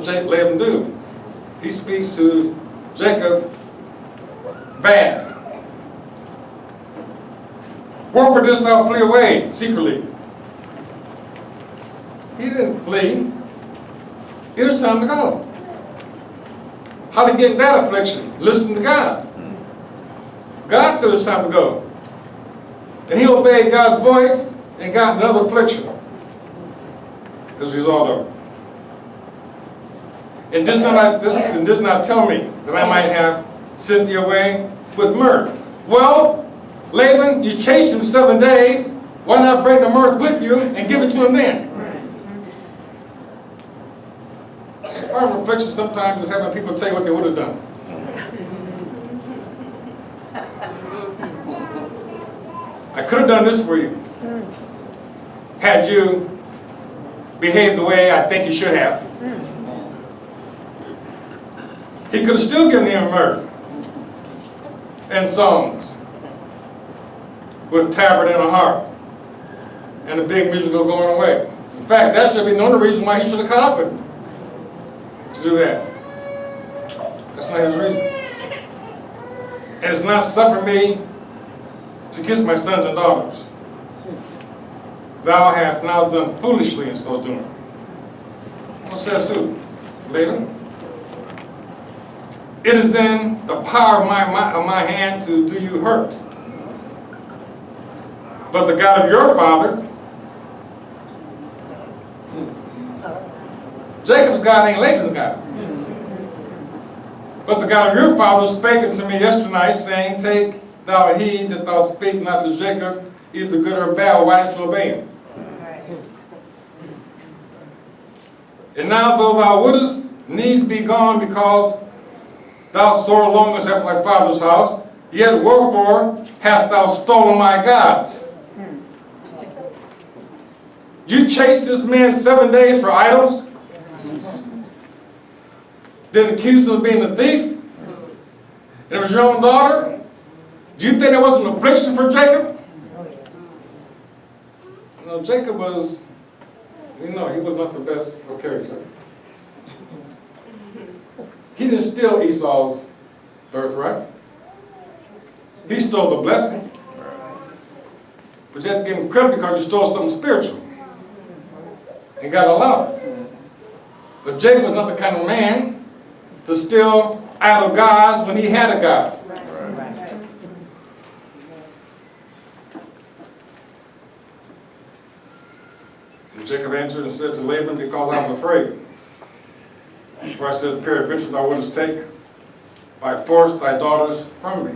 does Laban do? He speaks to Jacob bad. Wherefore didst thou flee away secretly? He didn't flee. It was time to go. How did he get in that affliction? Listen to God. God said it's time to go. And he obeyed God's voice and got another affliction as a result of it. And did not tell me that I might have sent thee away with mirth. Well, Laban, you chased him 7 days. Why not bring the mirth with you and give it to him then? Part of affliction sometimes is having people tell you what they would have done. I could have done this for you had you behaved the way I think you should have. He could have still given him mirth and songs with tabret and a harp and a big musical going away. In fact, that should be the only reason why he should have caught up with him. To do that. That's not his reason. And it's not suffer me to kiss my sons and daughters. Thou hast now done foolishly in so doing. What says who? Laban? It is then the power of my hand to do you hurt. But the God of your father, Jacob's God ain't Laban's God. But the God of your father spake unto me yesternight, saying, take thou heed that thou speak not to Jacob, either good or bad, why didst you obey him? And now though thou wouldest needs be gone, because thou sore longest after thy father's house, yet wherefore hast thou stolen my gods? You chased this man 7 days for idols? Then accused him of being a thief? And it was your own daughter? Do you think there was an affliction for Jacob? No, Jacob was, he was not the best of character. He didn't steal Esau's birthright. He stole the blessing. But you have to give him credit because you stole something spiritual. And got allowed it. But Jacob was not the kind of man to steal idol gods when he had a God. And Jacob answered and said to Laban, because I was afraid. For I said, peradventure thou wouldest take by force thy daughters from me.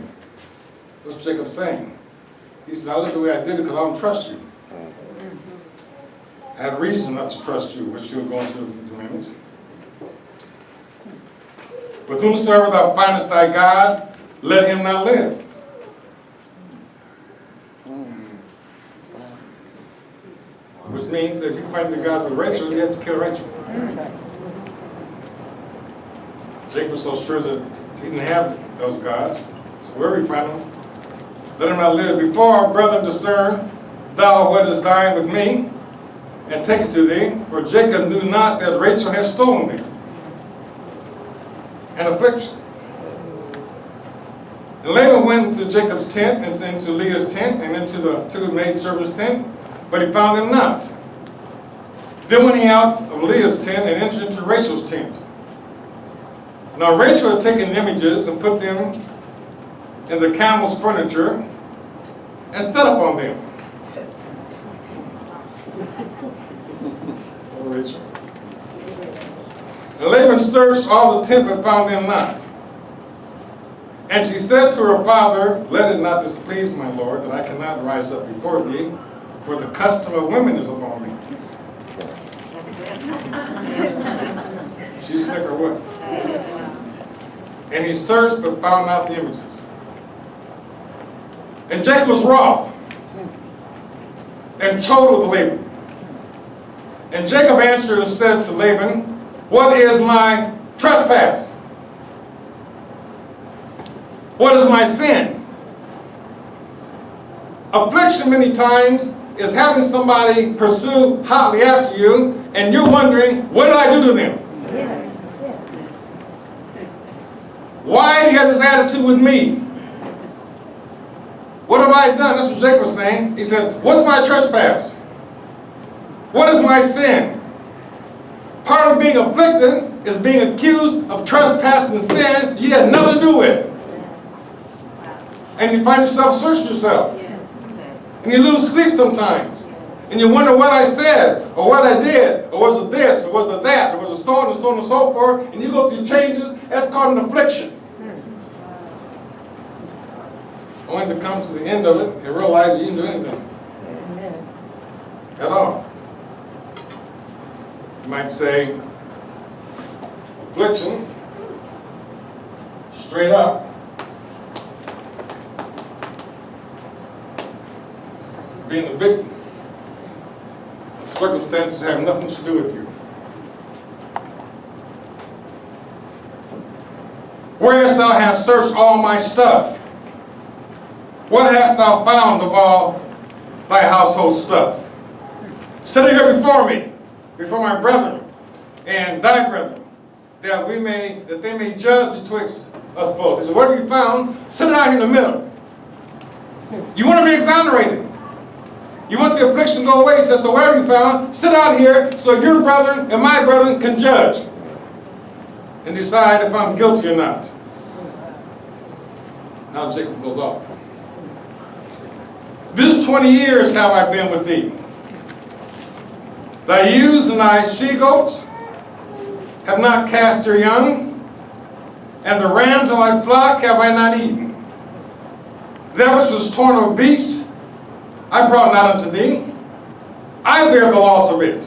What's Jacob saying? He said, I looked the way I did it because I don't trust you. I had reason not to trust you, which you were going through the commandments. With whomsoever thou findest thy God, let him not live. Which means that if you find the God with Rachel, you have to kill Rachel. Jacob was so sure that he didn't have those gods. So wherever you find them, let him not live. Before our brethren discern thou what is thine with me, and take it to thee, for Jacob knew not that Rachel had stolen thee. An affliction. And Laban went into Jacob's tent, and into Leah's tent, and into the two maidservants' tent, but he found them not. Then went he out of Leah's tent and entered into Rachel's tent. Now Rachel had taken images and put them in the camel's furniture and sat upon them. Oh, Rachel. And Laban searched all the tent but found them not. And she said to her father, let it not displease my lord that I cannot rise up before thee, for the custom of women is upon me. She's slick or what? And he searched but found not the images. And Jacob was wroth and told with Laban. And Jacob answered and said to Laban, what is my trespass? What is my sin? Affliction many times is having somebody pursue hotly after you, and you're wondering, what did I do to them? Yes. had this attitude with me? What have I done? That's what Jacob was saying. He said, what's my trespass? What is my sin? Part of being afflicted is being accused of trespassing sin you had nothing to do with. And you find yourself searching yourself. And you lose sleep sometimes. And you wonder what I said, or what I did, or was it this, or was it that, or was it so on and so on and so forth. And you go through changes. That's called an affliction. Only to come to the end of it and realize you didn't do anything. At all. You might say, affliction, straight up, being a victim of circumstances have nothing to do with you. Whereas thou hast searched all my stuff, what hast thou found of all thy household stuff? Set it here before me, before my brethren and thy brethren, that they may judge betwixt us both. He said, what have you found? Set it out here in the middle. You want to be exonerated. You want the affliction to go away. He says, so whatever you found, sit out here so your brethren and my brethren can judge and decide if I'm guilty or not. Now Jacob goes off. This 20 years have I been with thee. Thy ewes and thy she-goats have not cast their young, and the rams of thy flock have I not eaten. That which was torn of beasts I brought not unto thee. I bear the loss of it.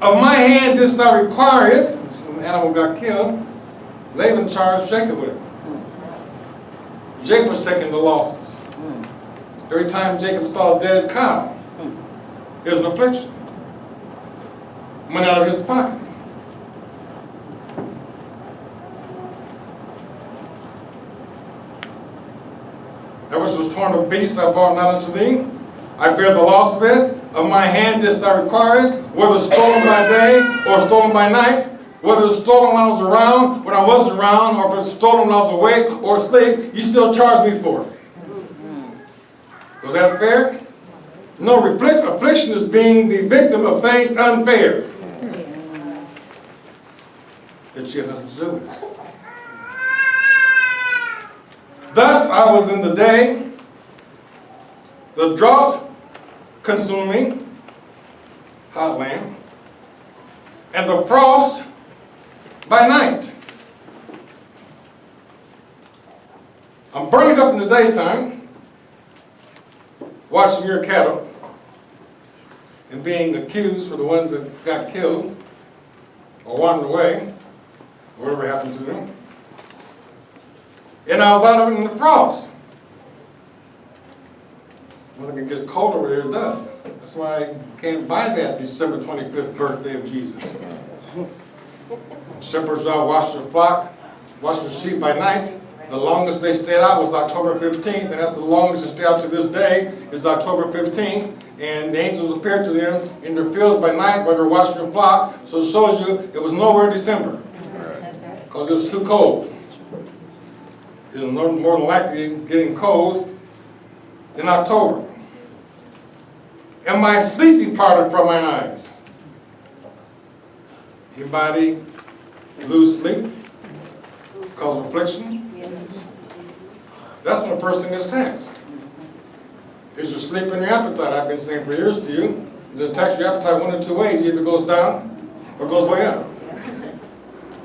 Of my hand didst thou require it. When the animal got killed, Laban charged Jacob with it. Jacob was taking the losses. Every time Jacob saw a dead cow, it was an affliction. Went out of his pocket. That which was torn of beasts I brought not unto thee. I bear the loss of it. Of my hand didst thou require it, whether stolen by day or stolen by night, whether it was stolen when I was around, when I wasn't around, or if it was stolen when I was awake or asleep, you still charge me for it. Was that fair? No, affliction is being the victim of things unfair that you have nothing to do with. Thus I was in the day, the drought consuming, hot land, and the frost by night. I'm burning up in the daytime, watching your cattle, and being accused for the ones that got killed or wandered away, or whatever happened to them. And I was out of it in the frost. When it gets cold over there, it does. That's why I can't buy that December 25th birthday of Jesus. Shepherds out watch their flock, watch their sheep by night. The longest they stayed out was October 15th, and that's the longest they stay out to this day is October 15th. And the angels appeared to them in their fields by night while they're watching their flock. So it shows you it was nowhere in December because it was too cold. It was more than likely getting cold in October. And my sleep departed from mine eyes. Anybody lose sleep because of affliction? Yes. That's when the first thing is taxed. Is your sleep and your appetite. I've been saying for years to you, it attacks your appetite one of two ways. It either goes down or goes way up.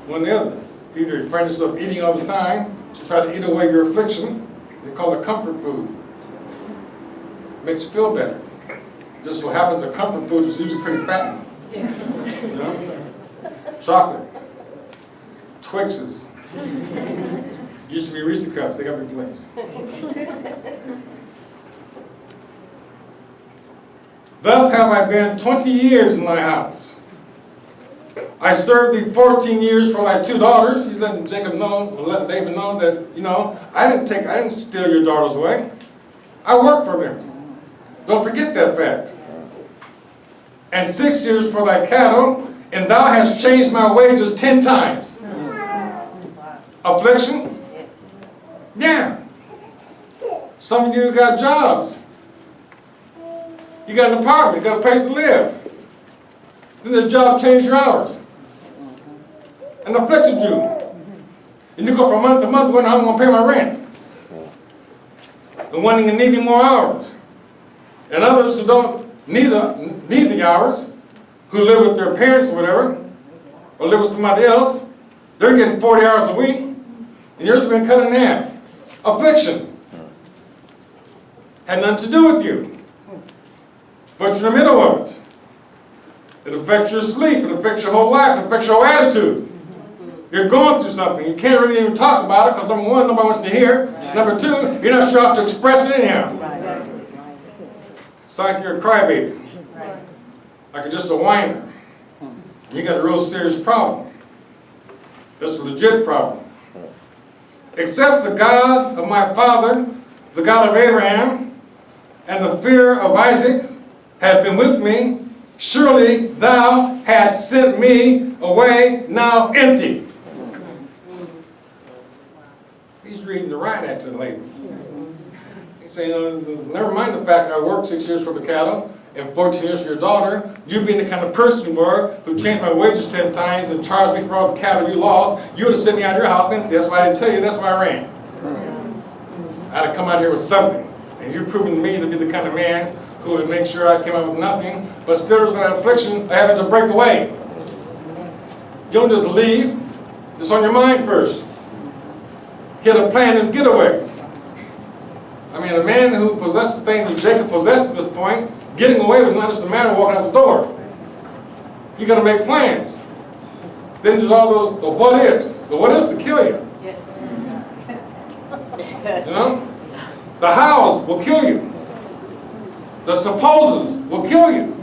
One or the other. Either you find yourself eating all the time to try to eat away your affliction. They call it comfort food. Makes you feel better. Just so happens that comfort food is usually pretty fattening. You know? Chocolate. Twixes. Used to be Reese's Cups. They got replaced. Thus have I been 20 years in thy house. I served thee 14 years for thy 2 daughters. You let Jacob know, or let David know that, I didn't steal your daughters away. I worked for them. Don't forget that fact. And 6 years for thy cattle, and thou hast changed my wages 10 times. Affliction, Yeah. Some of you got jobs. You got an apartment, you got a place to live. Then the job changed your hours and afflicted you. And you go from month to month wondering how I'm going to pay my rent. And wanting and needing more hours. And others who don't need the hours, who live with their parents or whatever, or live with somebody else, they're getting 40 hours a week, and yours has been cut in half. Affliction. Had nothing to do with you. But you're in the middle of it. It affects your sleep, it affects your whole life, it affects your whole attitude. You're going through something. You can't really even talk about it because number one, nobody wants to hear. Number two, you're not sure how to express it anyhow. It's like you're a crybaby. Like you're just a whiner. You got a real serious problem. It's a legit problem. Except the God of my father, the God of Abraham, and the fear of Isaac have been with me, surely thou hast sent me away now empty. He's reading the right act to the lady. He's saying, never mind the fact I worked 6 years for the cattle and 14 years for your daughter. You being the kind of person you were who changed my wages 10 times and charged me for all the cattle you lost, you would have sent me out of your house empty. That's why I didn't tell you. That's why I ran. I had to come out here with something. And you've proven to me to be the kind of man who would make sure I came out with nothing, but still there's an affliction I having to break away. You don't just leave. It's on your mind first. He had to plan his getaway. I mean, a man who possesses things that Jacob possessed at this point, getting away was not just a matter of walking out the door. You got to make plans. Then there's all those what ifs. The what ifs to kill you. Yes. You know? The hows will kill you. The supposes will kill you.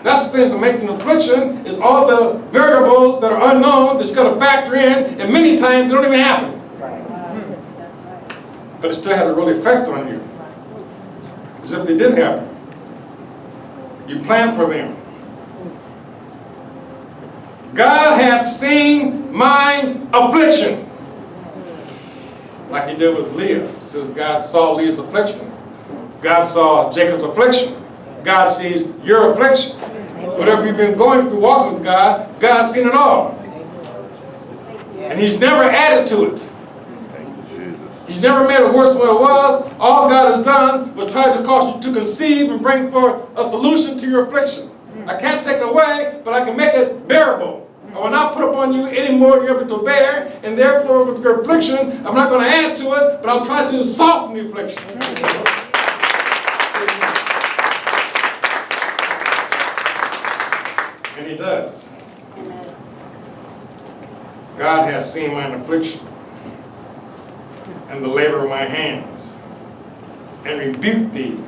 That's the thing that makes an affliction, is all the variables that are unknown that you got to factor in, and many times they don't even happen. That's right. But it still had a real effect on you. As if they did happen. You plan for them. God hath seen mine affliction. Like he did with Leah. It says God saw Leah's affliction. God saw Jacob's affliction. God sees your affliction. Whatever you've been going through walking with God, God's seen it all. And he's never added to it. He's never made it worse than what it was. All God has done was try to cause you to conceive and bring forth a solution to your affliction. I can't take it away, but I can make it bearable. I will not put upon you any more than you're able to bear, and therefore with your affliction, I'm not going to add to it, but I'll try to soften the affliction. And he does. God has seen mine affliction and the labor of my hands, and rebuked thee.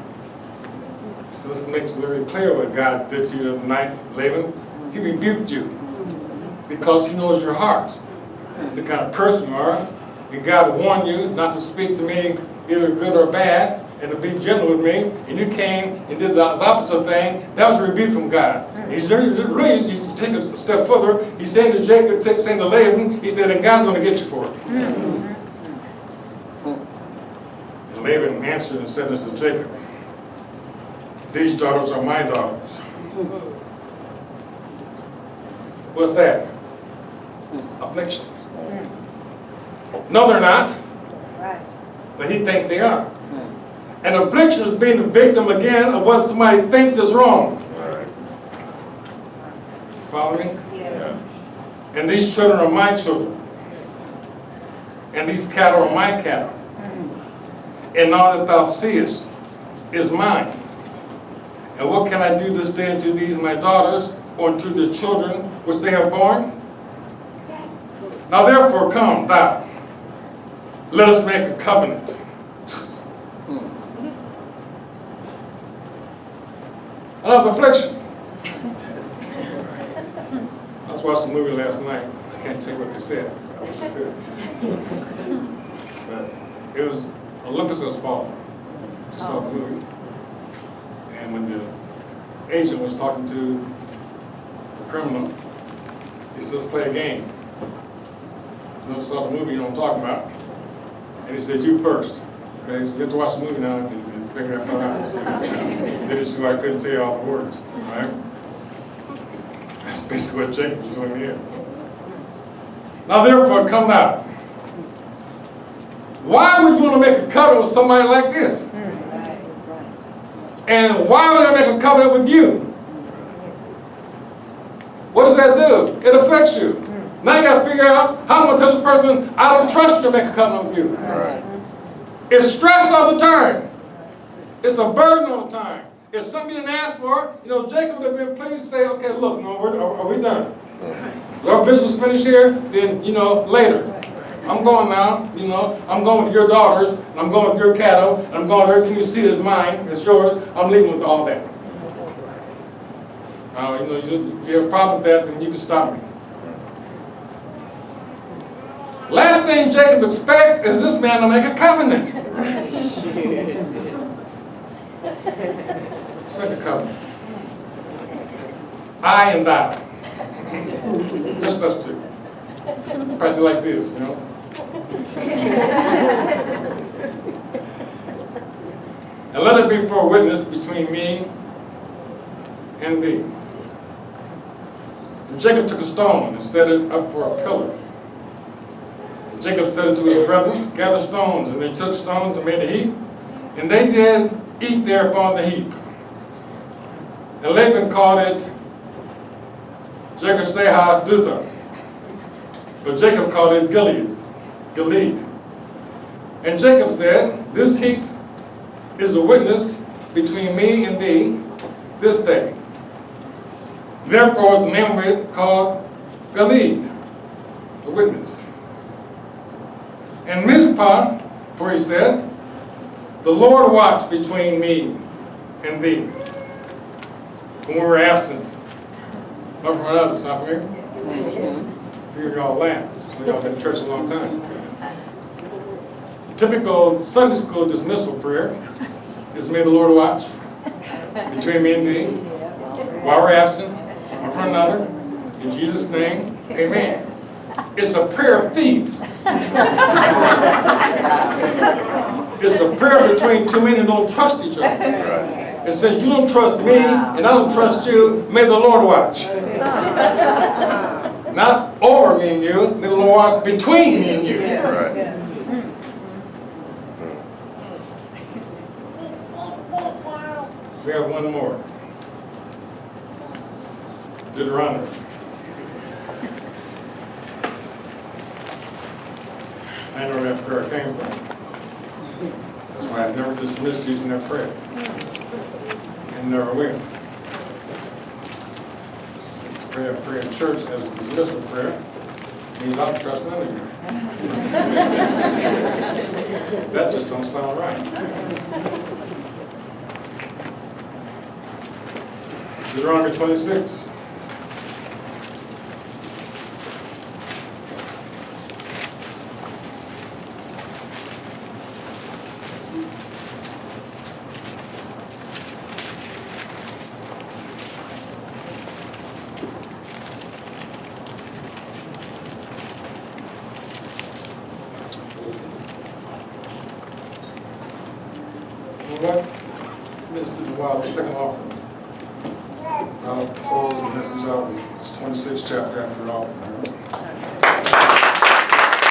So this makes it very clear what God did to you the night, Laban. He rebuked you because he knows your heart, the kind of person you are. And God warned you not to speak to me either good or bad, and to be gentle with me. And you came and did the opposite thing. That was a rebuke from God. He's really, you take it a step further. He's saying to Jacob, saying to Laban, he said, and God's going to get you for it. And Laban answered and said unto Jacob, these daughters are my daughters. What's that? Affliction. No, they're not. Right. But he thinks they are. And affliction is being the victim again of what somebody thinks is wrong. Follow me? Yeah. And these children are my children. And these cattle are my cattle. And all that thou seest is mine. And what can I do this day unto these my daughters, or unto the children which they have borne? Now therefore come thou, let us make a covenant. Another affliction. I was watching a movie last night. I can't tell you what they said. But it was Olympus' fault. Just saw the movie. And when this agent was talking to the criminal, he said, let's play a game. You never saw the movie, you know what I'm talking about. And he says, you first. Okay, so you have to watch the movie now and figure that part out. Then you see why I couldn't say all the words, right? That's basically what Jacob was doing here. Now therefore, come out. Why would you want to make a covenant with somebody like this? Right. And why would I make a covenant with you? What does that do? It affects you. Now you got to figure out how I'm going to tell this person, I don't trust you to make a covenant with you. Right. It's stress all the time. It's a burden all the time. If something you didn't ask for, Jacob would have been pleased to say, okay, look, are we done? Our business finished here, then, later. I'm going now, I'm going with your daughters, and I'm going with your cattle, and I'm going with everything you see is mine, it's yours, I'm leaving with all that. Now, you have a problem with that, then you can stop me. Last thing Jacob expects is this man to make a covenant. Let's make a covenant. I and thou. Just us two. Probably like this, And let it be for a witness between me and thee. And Jacob took a stone and set it up for a pillar. And Jacob said unto his brethren, gather stones. And they took stones and made a heap. And they did eat there upon the heap. And Laban called it Jacob Sehah Dutha. But Jacob called it Gilead. And Jacob said, this heap is a witness between me and thee this day. Therefore was the name of it called Gilead, the witness. And Mizpah, for he said, the Lord watched between me and thee when we were absent. Not from others, not from here? Figured y'all laugh. Y'all been in church a long time. Typical Sunday school dismissal prayer is, may the Lord watch between me and thee while we're absent, one from another. In Jesus' name, amen. It's a prayer of thieves. It's a prayer between two men who don't trust each other. It says, you don't trust me, and I don't trust you. May the Lord watch. Not over me and you. May the Lord watch between me and you. Right. We have one more. Deuteronomy. I know where that prayer came from. That's why I never dismissed using that prayer. And never will. Prayer in church as a dismissal prayer means I don't trust none of you. That just don't sound right. Deuteronomy 26. This is a while, the second offering. I'll close the message out with this 26th chapter after an offering.